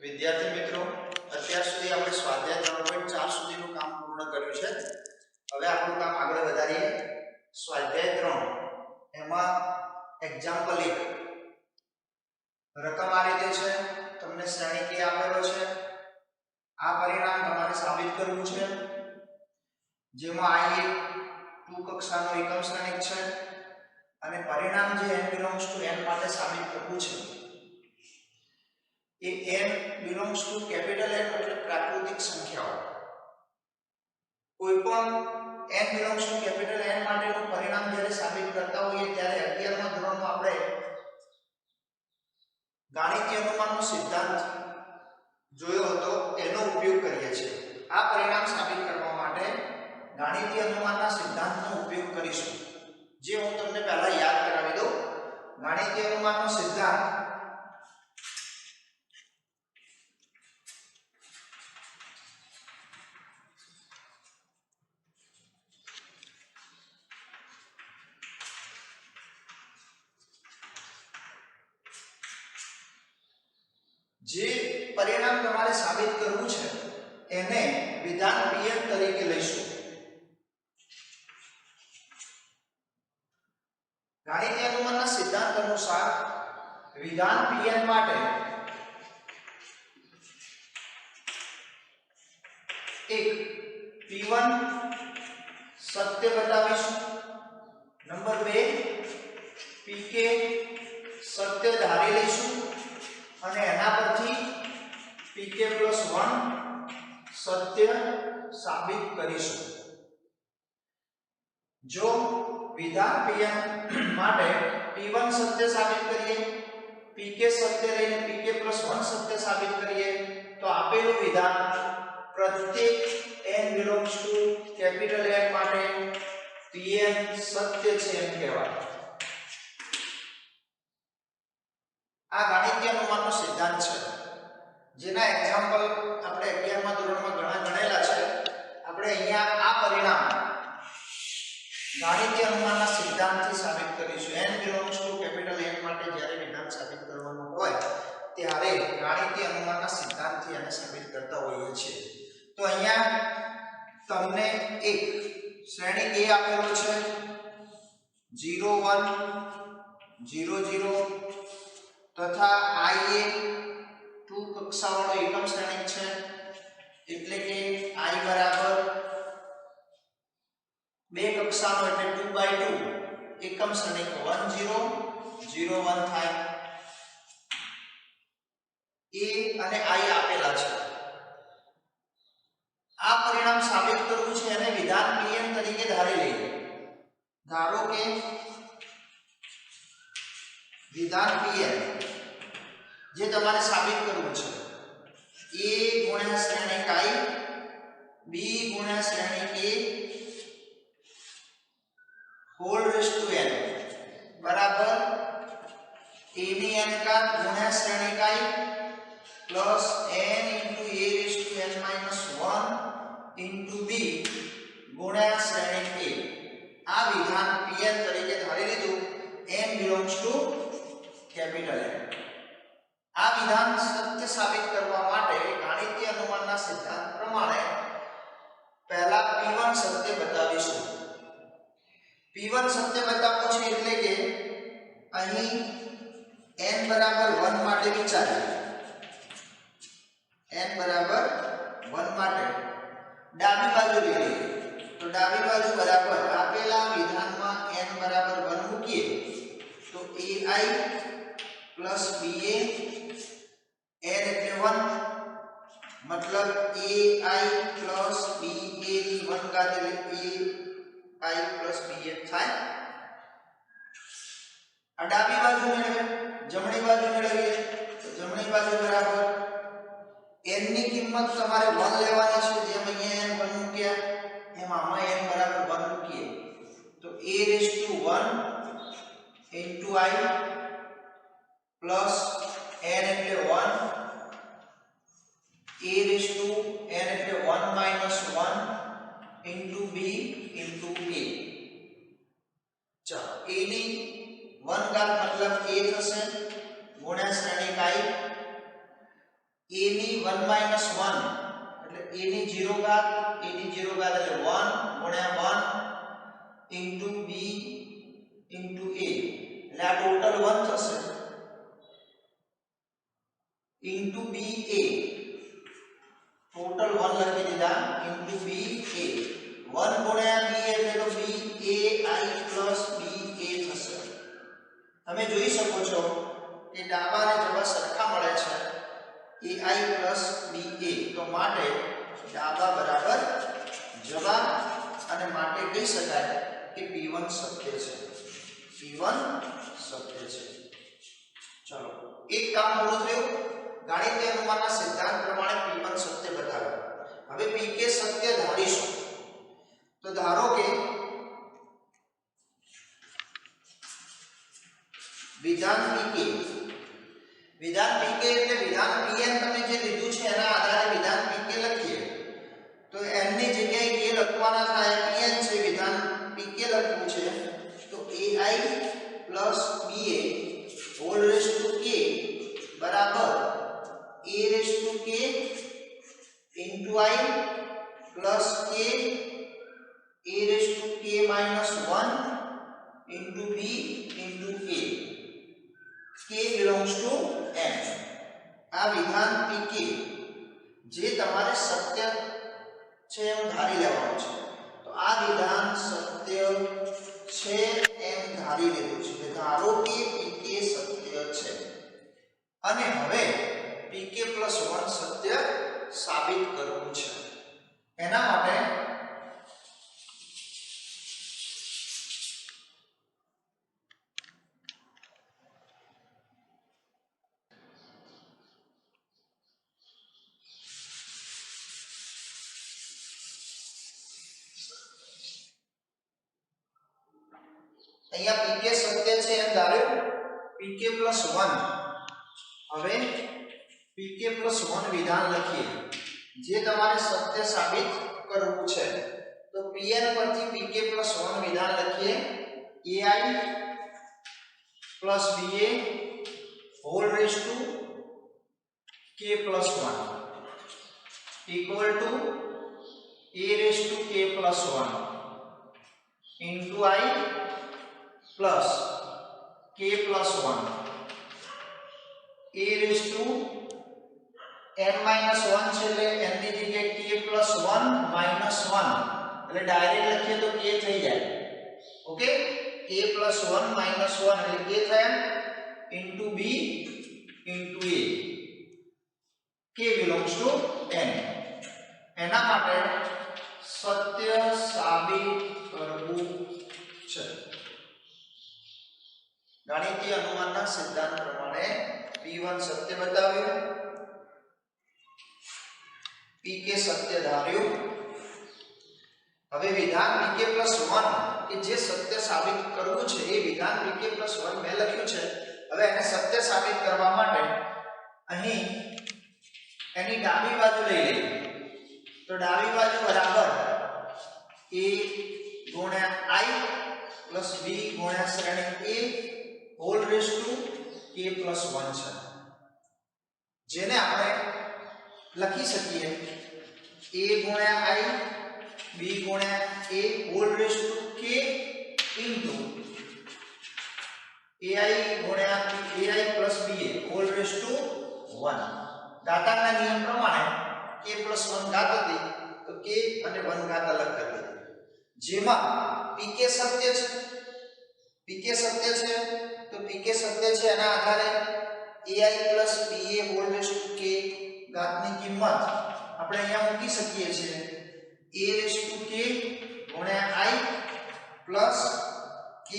વિદ્યાર્થી મિત્રો, અત્યાર સુધી આપણે સ્વાધ્યાય 3.4 સુધીનું કામ પૂર્ણ કર્યું છે. હવે આપણું કામ આગળ વધારીએ. સ્વાધ્યાય 3 એમાં એક્ઝામ્પલ 1 રકમ આ રીતે છે, તમને શ્રેણી કે આપેલો છે. આ પરિણામ તમારે સાબિત કરવું છે, જેમાં I એક 2 કક્ષાનો એકમ શ્રેણિક છે અને પરિણામ જે n belongs to n માટે સાબિત કરવું છે. એ n belongs to capital N એટલે પ્રાકૃતિક સંખ્યાઓ. કોઈ પણ n belongs to capital N માટેનું પરિણામ જ્યારે સાબિત કરતા હોઈએ ત્યારે 11મા ધોરણમાં આપણે ગાણિતીય અનુમાનનો સિદ્ધાંત જોયો હતો, એનો ઉપયોગ કરીએ છીએ. આ પરિણામ સાબિત કરવા માટે ગાણિતીય અનુમાનના સિદ્ધાંતનો ઉપયોગ કરીશું, જે હું તમને પહેલા યાદ કરાવી દઉં. ગાણિતીય અનુમાનનો સિદ્ધાંત જે પરિણામ તમારે સાબિત કરવું છે એને વિધાન Pn તરીકે લઈશું. ગાણિતીય અનુમાનના સિદ્ધાંત અનુસાર વિધાન Pn માટે એક P1 સત્ય બતાવીશું, નંબર 2 Pk સત્ય ધારી લઈશું અને એના પરથી Pk + 1 સત્ય સાબિત કરીશું. જો વિધાન Pn માટે P1 સત્ય સાબિત કરીએ, Pk સત્ય લઈને Pk + 1 સત્ય સાબિત કરીએ તો આપેલું વિધાન પ્રત્યેક n belongs to capital N માટે Pn સત્ય છે એમ કહેવાય. આ ગાણિતીય અનુમાનનો સિદ્ધાંત છે, જેના એક્ઝામ્પલ આપણે 11મા ધોરણમાં ઘણા ગણેલા છે. આપણે અહીંયા આ પરિણામ ગાણિતીય અનુમાનના સિદ્ધાંતથી સાબિત કરીશું. n belongs to capital N માટે જ્યારે વિધાન સાબિત કરવાનું હોય ત્યારે ગાણિતીય અનુમાનના સિદ્ધાંતથી આને સાબિત કરતા હોઈએ છીએ. તો અહીંયા તમને એક શ્રેણી A આપેલો છે, 0 1 0 0 તથા I એ 2 કક્ષાવાળો એકમ શ્રેણિક છે, એટલે કે I બરાબર 2 કક્ષાનો એટલે 2/2 એકમ શ્રેણિક 1 0 0 1 થાય. A અને I આપેલા છે. આ પરિણામ સાબિત કરવું છે એને વિધાન Pn તરીકે ધારી લઈએ. ધારો કે વિધાન Pn જે તમારે સાબિત કરવું છે A ગુણ્યા શ્રેણિક I B ગુણ્યા શ્રેણિક A whole raise to n બરાબર A ની n ઘાત ગુણ્યા શ્રેણિક I plus n into A raised to n minus 1 into B ગુણ્યા શ્રેણિક A. આ વિધાન Pn તરીકે ધારી લીધું. n belongs to capital N. આ વિધાન સત્ય સાબિત કરવા માટે ગાણિતીય અનુમાનના સિદ્ધાંત પ્રમાણે પહેલા P1 સત્ય બતાવીશું. P1 સત્ય બતાવવું છે એટલે કે અહીં n બરાબર 1 માટે વિચારીએ. n બરાબર 1 માટે ડાબી બાજુ લઈએ તો ડાબી બાજુ બરાબર આપેલા વિધાનમાં n બરાબર 1 મૂકીએ તો ai ba n એટલે 1 મતલબ ai ba ની 1 ઘાત એટલે ai ba થાય. આ ડાબી બાજુ મેળવે, જમણી બાજુ મેળવીએ તો જમણી બાજુ બરાબર n ની કિંમત તમારે 1 લેવાની છે, જેમ અહીંયા n 1 મૂક્યા એમ આમાં n બરાબર 1 મૂકીએ તો a raised to 1 into I plus n એટલે 1 a raised to n એટલે 1 minus 1 into b into a. ચાલો a ની 1 ઘાત મતલબ a થશે ગુણ્યા શ્રેણિક I a ની 1 માઈનસ 1 એટલે a ની 0 ઘાત એટલે 1 ગુણ્યા 1 ઇન્ટુ b ઇન્ટુ a એટલે આ ટોટલ 1 થશે ઇન્ટુ b a ટોટલ 1 લખી દીધા ઇન્ટુ b a 1 ગુણ્યા b એટલે તો b a I plus b a થશે. તમે જોઈ શકો છો કે ડાબા અને જમણા સરખા મળે છે ai પ્લસ ba તો માટે ડાબા બરાબર જમણા અને માટે કહી શકાય કે p1 સત્ય છે p1 સત્ય છે. ચલો એક કામ પૂરું થયું. ગાણિતીય અનુમાનના સિદ્ધાંત પ્રમાણે p1 સત્ય બતાવ્યું. હવે pk સત્ય ધારીશું. તો ધારો કે વિધાન pk એટલે વિધાન pn તમે જે લીધું છે એના આધારે વિધાન pk લખીએ તો n ની જગ્યાએ k લખવાના થાય pn છે વિધાન pk લખવું છે તો ai plus ba whole raise to k બરાબર a raise to k into i plus k a raise to k minus 1 into b into a k belongs to n. આ વિધાન pk જે તમારે સત્ય છે એમ ધારી લેવાનું છે. તો આ વિધાન સત્ય છે એમ ધારી લીધું છે. ધારો કે pk સત્ય છે અને હવે pk + 1 સત્ય સાબિત કરવું છે. એના માટે અહીંયા pk સત્ય છે એમ ધાર્યું pk + 1 હવે pk + 1 વિધાન લખીએ જે તમારે સત્ય સાબિત કરવું છે. તો pn પરથી pk + 1 વિધાન લખીએ ai + ba whole raise to k + 1 equal to a raise to k + 1 into i plus k + 1 a raise to n - 1 છે એટલે n ની જગ્યાએ k + 1 - 1 એટલે ડાયરેક્ટ લખીએ તો k થઈ જાય. ઓકે k + 1 - 1 એટલે k થયા into b into a k belongs to n. એના માટે સત્ય સાબિત કરવું છે. ગાણિતીય અનુમાનના સિદ્ધાંત પ્રમાણે p1 સત્ય બતાવ્યું pk સત્ય ધાર્યું. હવે વિધાન pk + 1 કે જે સત્ય સાબિત કરવું છે એ વિધાન pk + 1 મેં લખ્યું છે. હવે એને સત્ય સાબિત કરવા માટે અહીં એની ડાબી બાજુ લઈ લઈએ તો ડાબી બાજુ બરાબર a ગુણ્યા i પ્લસ b ગુણ્યા શ્રેણી a whole raise to k + 1 છે જેને આપણે લખી શકીએ a ગુણ્યા i b ગુણ્યા a whole raise to k into ai ગુણ્યા ai plus ba whole raise to 1. ઘાતાંકના નિયમ પ્રમાણે k + 1 ઘાત હતી તો k અને 1 ઘાત અલગ કરી દીધી. જેમાં pk સત્ય છે તો pk સત્ય છે એના આધારે ai plus ba whole raise to k ઘાતની કિંમત આપણે અહીંયા મૂકી શકીએ છીએ a રેસ ટુ k ગુણ્યા i plus k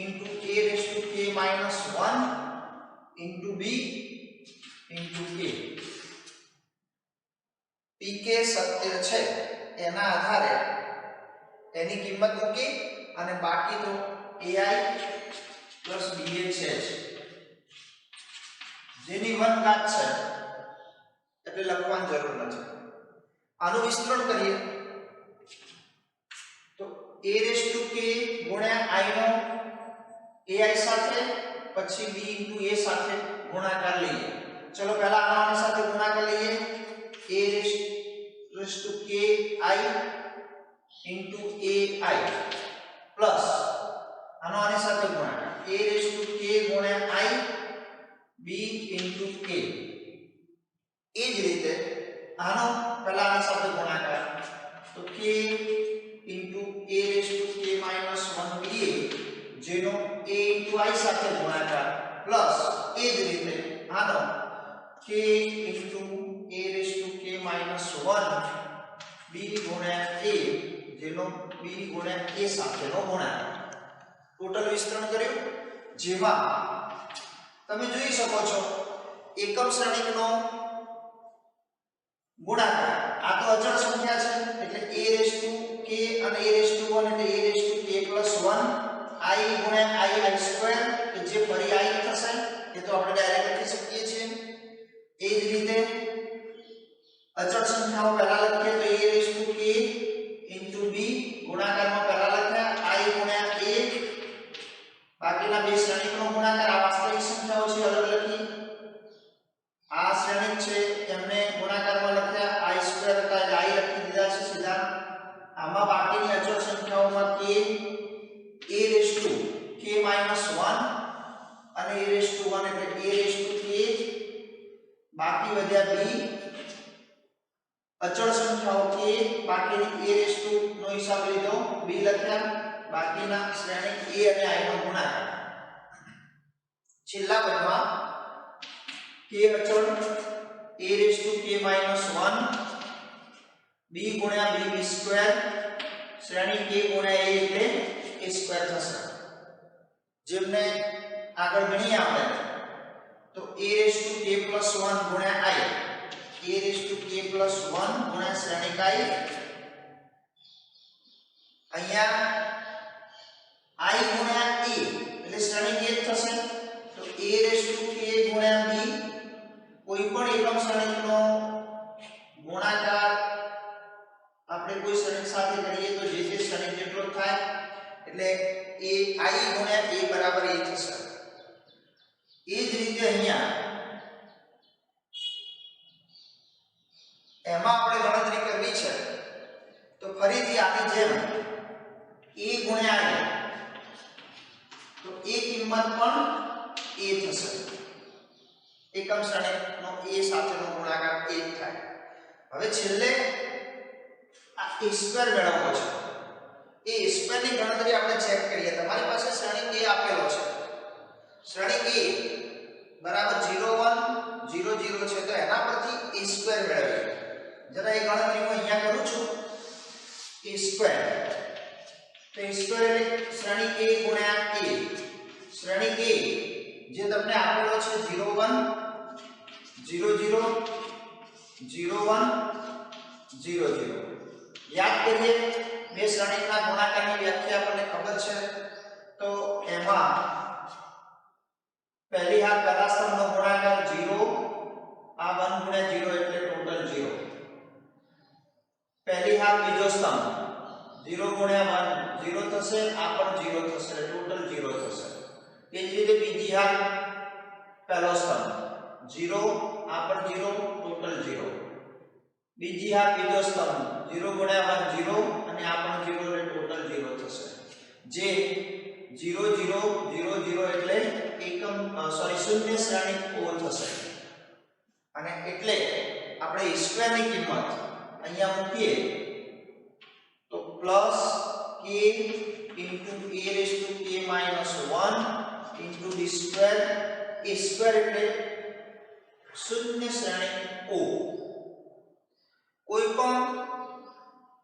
into a raise to k minus 1 into b into a. pk સત્ય છે એના આધારે એની કિંમત મૂકી અને બાકી તો ai પ્લસ ba છે જેની 1 ઘાત છે એટલે લખવાની જરૂર નથી. આનું વિસ્તરણ કરીએ તો a રેસ ટુ k ગુણ્યા i નો ai સાથે પછી b ઇન્ટુ a સાથે ગુણાકાર લઈએ चलो पहला आने साथे गुणाकार लिए a raised to k I into ai plus आने साथे गुणाकार a raised to k गुण્યા I b into a એ જ રીતે આનો પહેલા આની સાથે ગુણાકાર તો k into a raised to k minus 1 ba જેનો a into I સાથે ગુણાકાર પ્લસ એ જ રીતે આનો k into a raised to k minus 1 b ગુણ્યા a જેનો b ગુણ્યા a સાથેનો ગુણાકાર ટોટલ વિસ્તરણ કર્યું જેમાં તમે જોઈ શકો છો એકમ શ્રેણીકનો ગુણાકાર આ તો અચળ સંખ્યા છે એટલે a raised to k અને a raised to 1 એટલે a raised to k plus 1 I ગુણ્યા I સ્ક્વેર કે જે ફરી I થશે એ તો આપણે ડાયરેક્ટ લખી શકીએ છીએ એ જ રીતે અચળ સંખ્યાઓ પહેલા લખીએ તો a raised to k into b ગુણાકારમાં પહેલા લખ્યા I ગુણ્યા a બાકીના બે શ્રેણીકનો ગુણાકાર આ વાસ્તવિક સંખ્યાઓ છે અલગ લખી આ શ્રેણીક છે એમને ગુણાકારમાં લખ્યા I સ્ક્વેર હતા એટલે I લખી દીધા છે સીધા આમાં બાકીની અચળ સંખ્યાઓમાં k a raised to k minus 1 અને a raised to 1 એટલે a raised to k બાકી વધ્યા b અચળ સંખ્યાઓ k બાકીની a raised to નો હિસાબ લીધો b લખ્યા બાકીના શ્રેણીક a અને I નો ગુણાકાર છેલ્લા પદમાં k અચળ a raised to k minus 1 b ગુણ્યા b સ્ક્વેર શ્રેણી k ગુણ્યા a એટલે a સ્ક્વેર થશે જેમને આગળ ગણીએ આપણે તો a raised to k plus 1 ગુણ્યા I a raised to k plus 1 ગુણ્યા શ્રેણીક I અહીંયા I ગુણ્યા a એટલે શ્રેણીક a થશે તો a raised to k ગુણ્યા b કોઈ પણ એકમ શ્રેણીકનો ગુણાકાર આપણે કોઈ શ્રેણીક સાથે કરીએ તો જે જે શ્રેણીક જેટલો થાય એટલે એ I ગુણ્યા a બરાબર a થશે એ જ રીતે અહીંયા એમાં આપણે ગણતરી કરવી છે તો ફરીથી આની જેમ a ગુણ્યા I તો a કિંમત પણ a થશે એકમ શ્રેણીકનો a સાથેનો ગુણાકાર 1 થાય હવે છેલ્લે આ a સ્ક્વેર મેળવવો છે a સ્ક્વેર ની ગણતરી આપણે ચેક કરીએ તમારી પાસે શ્રેણીક a આપેલો છે શ્રેણીક a બરાબર 0 1 0 0 છે તો એના પરથી a સ્ક્વેર મેળવીએ જરા એ ગણતરી હું અહીંયા કરું છું a સ્ક્વેર તો a સ્ક્વેર એટલે શ્રેણીક a ગુણ્યા a શ્રેણીક a જે તમને આપેલો છે 0 1 0 0 0 1 0 0 યાદ કરીએ બે શ્રેણીકના ગુણાકારની વ્યાખ્યા આપણને ખબર છે તો એમાં પહેલી હાર પહેલા સ્તંભનો ગુણાકાર 0 આ 1 ગુણ્યા 0 એટલે ટોટલ 0 પહેલી હાર બીજો સ્તંભ 0 ગુણ્યા 1 0 થશે આ પણ 0 થશે ટોટલ 0 થશે એ જ રીતે બીજી હાર પહેલો સ્તંભ 0 આ પણ 0 ટોટલ 0 બીજી હાર બીજો સ્તંભ 0 ગુણ્યા 1 0 અને આ પણ 0 એટલે ટોટલ 0 થશે જે 0 0 0 0 એટલે એકમ શૂન્ય શ્રેણીક O થશે અને એટલે આપણે a સ્ક્વેર ની કિંમત અહીંયા મૂકીએ તો plus k into a raised to k minus 1 into d square a square એટલે શૂન્ય શ્રેણીક O કોઈ પણ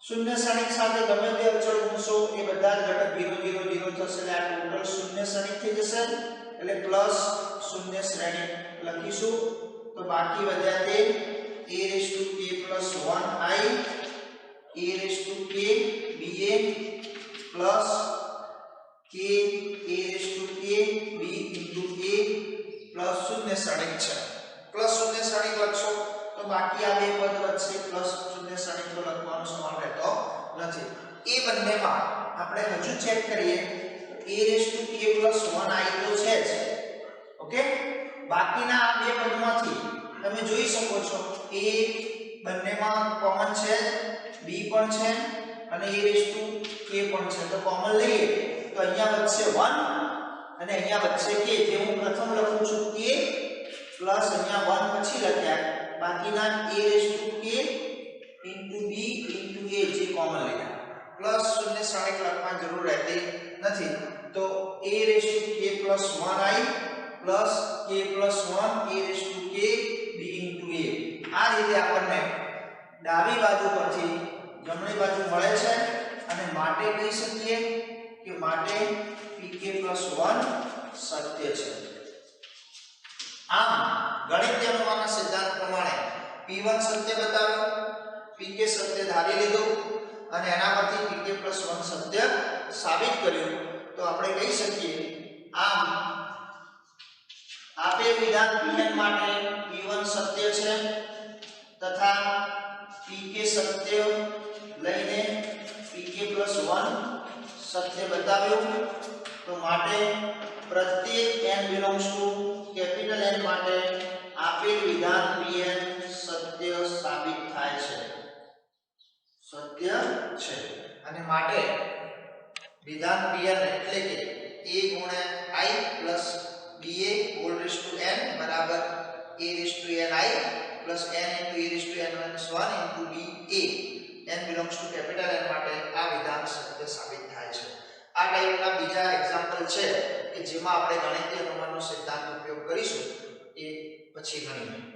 શૂન્ય શ્રેણીક સાથે ગમે તે અચળ ગુણશો એ બધા જ ઘટક 0 0 0 થશે એટલે આ ટોટલ શૂન્ય શ્રેણીક થઈ જશે એટલે પ્લસ શૂન્ય શ્રેણીક લખીશું તો બાકી વધ્યા તે a raised to k plus 1 I a raised to k ba plus k a raised to k b into a plus શૂન્ય શ્રેણીક છે પ્લસ શૂન્ય શ્રેણીક લખશો તો બાકી આ બે પદ વચ્ચે પ્લસ શૂન્ય શ્રેણીક તો લખવાનો સવાલ રહેતો નથી એ બંનેમાં આપણે હજુ ચેક કરીએ a raised to k plus 1 I તો છે જ ઓકે બાકીના આ બે પદમાંથી તમે જોઈ શકો છો a બંનેમાં કોમન છે, b પણ છે અને a રેઝ ટુ k પણ છે. તો કોમન લઈએ તો અહીંયા વધશે 1 અને અહીંયા વધશે k. જે હું પ્રથમ લખું છું k પ્લસ અહીંયા 1 પછી લખ્યા બાકીના a raise to k into b into a જે કોમન લખ્યા પ્લસ શૂન્ય શ્રેણિક લખવાની જરૂર રહેતી નથી. તો a raise to k plus 1i plus k plus 1 a raise to k b into a. આ રીતે આપણને ડાબી બાજુ પરથી જમણી બાજુ મળે છે અને માટે કહી શકીએ કે માટે pk પ્લસ 1 સત્ય છે. આમ ગણિતીય અનુમાનના સિદ્ધાંત પ્રમાણે p1 સત્ય બતાવ્યું, pk સત્ય ધારી લીધું અને એના પરથી pk પ્લસ 1 સત્ય સાબિત કર્યું. તો આપણે કહી શકીએ આમ આપેલ વિધાન pn માટે p1 સત્ય છે તથા pk સત્ય લઈને pk પ્લસ 1 સત્ય બતાવ્યું. તો માટે પ્રત્યેક n belongs to capital N માટે આપેલ વિધાન pn સત્ય સાબિત થાય છે, સત્ય છે. અને માટે વિધાન pn એટલે કે a ગુણ્યા i plus ba whole raise to n બરાબર a raise to ni plus n into a raise to n minus 1 into ba n belongs to capital N માટે આ વિધાન સત્ય સાબિત થાય છે. આ ટાઈપના બીજા એક્ઝામ્પલ છે કે જેમાં આપણે ગણિતીય અનુમાનનો સિદ્ધાંત ઉપયોગ કરીશું એ પછી ગણીએ.